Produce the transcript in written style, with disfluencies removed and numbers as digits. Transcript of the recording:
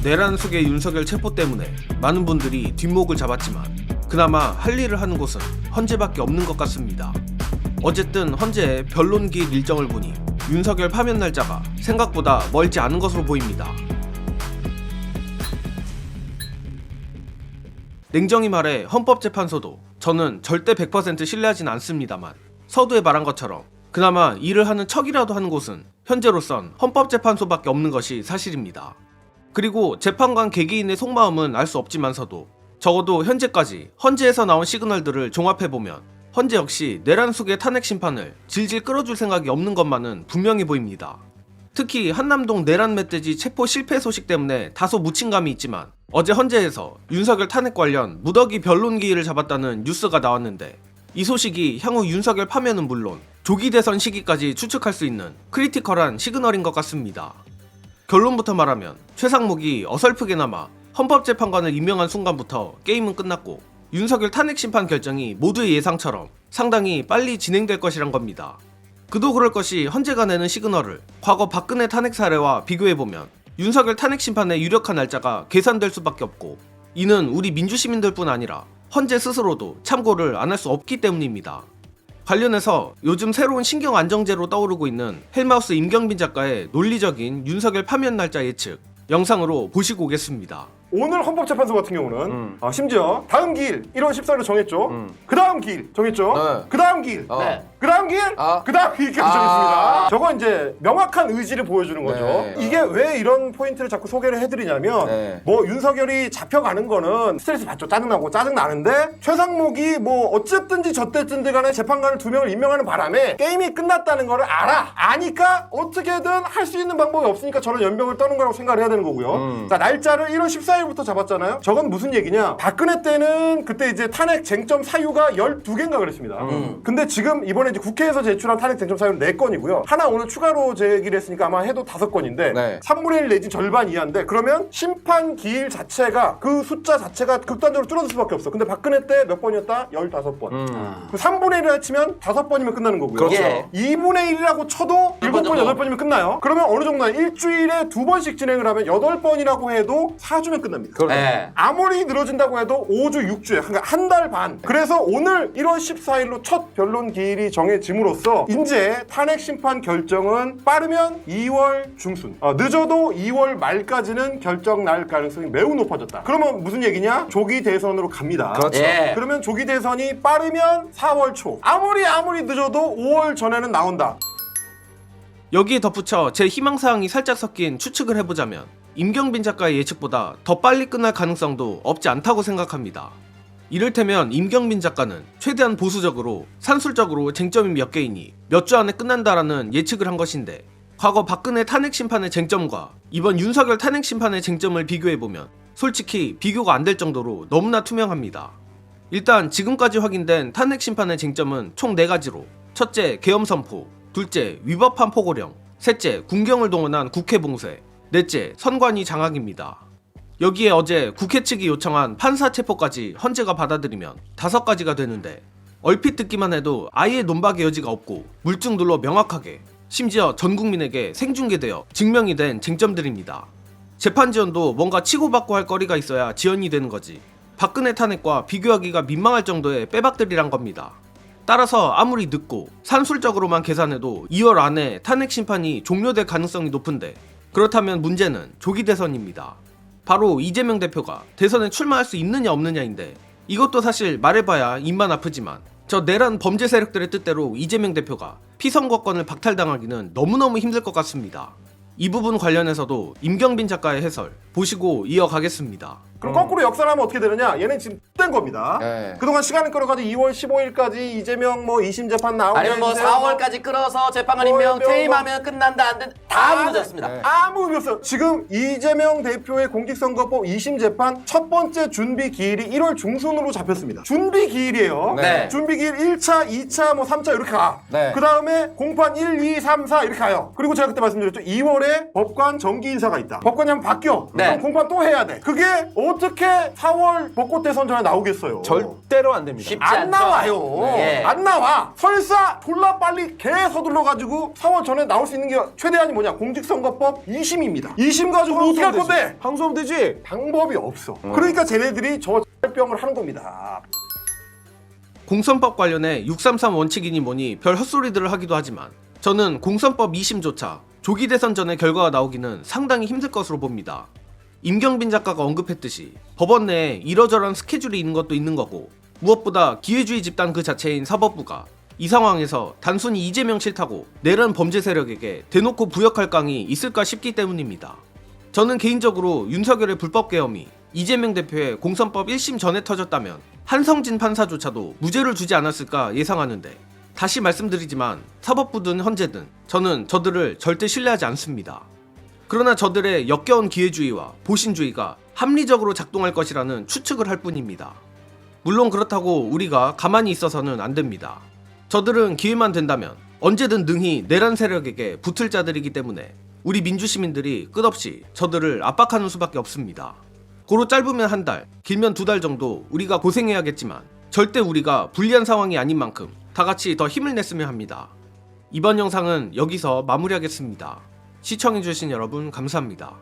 내란 속의 윤석열 체포 때문에 많은 분들이 뒷목을 잡았지만 그나마 할 일을 하는 곳은 헌재밖에 없는 것 같습니다. 어쨌든 헌재의 변론기일 일정을 보니 윤석열 파면 날짜가 생각보다 멀지 않은 것으로 보입니다. 냉정히 말해 헌법재판소도 저는 절대 100% 신뢰하진 않습니다만 서두에 말한 것처럼 그나마 일을 하는 척이라도 하는 곳은 현재로선 헌법재판소밖에 없는 것이 사실입니다. 그리고 재판관 개개인의 속마음은 알 수 없지만서도 적어도 현재까지 헌재에서 나온 시그널들을 종합해보면 헌재 역시 내란 속의 탄핵 심판을 질질 끌어줄 생각이 없는 것만은 분명히 보입니다. 특히 한남동 내란 멧돼지 체포 실패 소식 때문에 다소 묻힌 감이 있지만 어제 헌재에서 윤석열 탄핵 관련 무더기 변론기일을 잡았다는 뉴스가 나왔는데 이 소식이 향후 윤석열 파면은 물론 조기 대선 시기까지 추측할 수 있는 크리티컬한 시그널인 것 같습니다. 결론부터 말하면 최상목이 어설프게나마 헌법재판관을 임명한 순간부터 게임은 끝났고 윤석열 탄핵 심판 결정이 모두의 예상처럼 상당히 빨리 진행될 것이란 겁니다. 그도 그럴 것이 헌재가 내는 시그널을 과거 박근혜 탄핵 사례와 비교해보면 윤석열 탄핵 심판의 유력한 날짜가 계산될 수밖에 없고 이는 우리 민주시민들뿐 아니라 헌재 스스로도 참고를 안 할 수 없기 때문입니다. 관련해서 요즘 새로운 신경 안정제로 떠오르고 있는 헬마우스 임경빈 작가의 논리적인 윤석열 파면 날짜 예측 영상으로 보시고 오겠습니다. 오늘 헌법재판소 같은 경우는 심지어 다음 기일 1월 14일로 정했죠. 그 다음 기일 정했죠. 네. 그 다음 기일, 그 다음 기일, 그 다음 기일까지 정했습니다. 저거 이제 명확한 의지를 보여주는 거죠. 네. 이게 왜 이런 포인트를 자꾸 소개를 해드리냐면 네. 뭐 윤석열이 잡혀가는 거는 스트레스 받죠. 짜증나고 짜증나는데 최상목이 뭐 어쨌든지 저쨌든지 간에 재판관을 2명을 임명하는 바람에 게임이 끝났다는 거를 아니까 어떻게든 할 수 있는 방법이 없으니까 저런 연병을 떠는 거라고 생각을 해야 되는 거고요. 자, 날짜를 1월 14일부터 잡았잖아요. 저건 무슨 얘기냐? 박근혜 때는 그때 이제 탄핵 쟁점 사유가 12개인가 그랬습니다. 근데 지금 이번에 이제 국회에서 제출한 탄핵 쟁점 사유는 4건이고요. 하나 오늘 추가로 제기를 했으니까 아마 해도 5건인데 네. 3분의 1 내지 절반 이하인데 그러면 심판 기일 자체가 그 숫자 자체가 극단적으로 줄어들 수밖에 없어. 근데 박근혜 때 몇 번이었다? 15번. 그 3분의 1을 치면 5번이면 끝나는 거고요. 그렇죠. 예. 2분의 1이라고 쳐도 7번, 8번이면 끝나요. 그러면 어느 정도 일주일에 2번씩 진행을 하면 8번이라고 해도 4주면 끝납니다. 네. 아무리 늘어진다고 해도 5주, 6주에 그러니까 한 달 반. 그래서 오늘 1월 14일로 첫 변론 기일이 정해짐으로써 이제 탄핵 심판 결정은 빠르면 2월 중순, 늦어도 2월 말까지는 결정 날 가능성이 매우 높아졌다. 그러면 무슨 얘기냐? 조기 대선으로 갑니다. 그렇죠. 예. 그러면 조기 대선이 빠르면 4월 초. 아무리 늦어도 5월 전에는 나온다. 여기에 덧붙여 제 희망사항이 살짝 섞인 추측을 해보자면 임경빈 작가의 예측보다 더 빨리 끝날 가능성도 없지 않다고 생각합니다. 이를테면 임경빈 작가는 최대한 보수적으로 산술적으로 쟁점이 몇 개이니 몇 주 안에 끝난다라는 예측을 한 것인데 과거 박근혜 탄핵 심판의 쟁점과 이번 윤석열 탄핵 심판의 쟁점을 비교해보면 솔직히 비교가 안 될 정도로 너무나 투명합니다. 일단 지금까지 확인된 탄핵 심판의 쟁점은 총 4가지로 첫째 계엄 선포, 둘째 위법한 포고령, 셋째 군경을 동원한 국회 봉쇄, 넷째 선관위 장악입니다. 여기에 어제 국회 측이 요청한 판사 체포까지 헌재가 받아들이면 5가지가 되는데 얼핏 듣기만 해도 아예 논박의 여지가 없고 물증들로 명확하게 심지어 전 국민에게 생중계되어 증명이 된 쟁점들입니다. 재판 지연도 뭔가 치고받고 할 거리가 있어야 지연이 되는 거지 박근혜 탄핵과 비교하기가 민망할 정도의 빼박들이란 겁니다. 따라서 아무리 늦고 산술적으로만 계산해도 2월 안에 탄핵 심판이 종료될 가능성이 높은데 그렇다면 문제는 조기 대선입니다. 바로 이재명 대표가 대선에 출마할 수 있느냐 없느냐인데 이것도 사실 말해봐야 입만 아프지만 저 내란 범죄 세력들의 뜻대로 이재명 대표가 피선거권을 박탈당하기는 너무너무 힘들 것 같습니다. 이 부분 관련해서도 임경빈 작가의 해설 보시고 이어가겠습니다. 그럼 거꾸로 역산하면 어떻게 되느냐? 얘는 지금 된 겁니다. 네. 그동안 시간을 끌어가지고 2월 15일까지 이재명 뭐 2심 재판 나오게 아니면 뭐 해주세요. 4월까지 끌어서 재판관 임명 퇴임하면 끝난다 안 된다 다 늦었습니다. 네. 아무 의미 없어요. 지금 이재명 대표의 공직선거법 2심 재판 첫 번째 준비 기일이 1월 중순으로 잡혔습니다. 준비 기일이에요. 네. 준비 기일 1차, 2차, 뭐 3차 이렇게 가. 네. 그 다음에 공판 1, 2, 3, 4 이렇게 가요. 그리고 제가 그때 말씀드렸죠. 2월에 법관 정기 인사가 있다. 법관이 한번 바뀌어. 네. 그럼 공판 또 해야 돼. 그게 어떻게 4월 벚꽃 대선전에 나오겠어요? 절대로 안 됩니다. 쉽지 안 않죠. 나와요. 예. 안 나와. 설사 졸라 빨리 개 서둘러가지고 4월 전에 나올 수 있는 게 최대한이 뭐냐? 공직선거법 2심입니다. 2심 가지고 어떻게 할 건데? 항소하면 되지. 방법이 없어. 그러니까 쟤네들이 저 병을 하는 겁니다. 공선법 관련해 633 원칙이니 뭐니 별 헛소리들을 하기도 하지만 저는 공선법 2심조차 조기 대선 전에 결과가 나오기는 상당히 힘들 것으로 봅니다. 임경빈 작가가 언급했듯이 법원 내에 이러저러한 스케줄이 있는 것도 있는 거고 무엇보다 기회주의 집단 그 자체인 사법부가 이 상황에서 단순히 이재명 싫다고 내란 범죄 세력에게 대놓고 부역할 깡이 있을까 싶기 때문입니다. 저는 개인적으로 윤석열의 불법 계엄이 이재명 대표의 공선법 1심 전에 터졌다면 한성진 판사조차도 무죄를 주지 않았을까 예상하는데 다시 말씀드리지만 사법부든 헌재든 저는 저들을 절대 신뢰하지 않습니다. 그러나 저들의 역겨운 기회주의와 보신주의가 합리적으로 작동할 것이라는 추측을 할 뿐입니다. 물론 그렇다고 우리가 가만히 있어서는 안 됩니다. 저들은 기회만 된다면 언제든 능히 내란 세력에게 붙을 자들이기 때문에 우리 민주시민들이 끝없이 저들을 압박하는 수밖에 없습니다. 고로 짧으면 한 달, 길면 2달 정도 우리가 고생해야겠지만 절대 우리가 불리한 상황이 아닌 만큼 다 같이 더 힘을 냈으면 합니다. 이번 영상은 여기서 마무리하겠습니다. 시청해주신 여러분 감사합니다.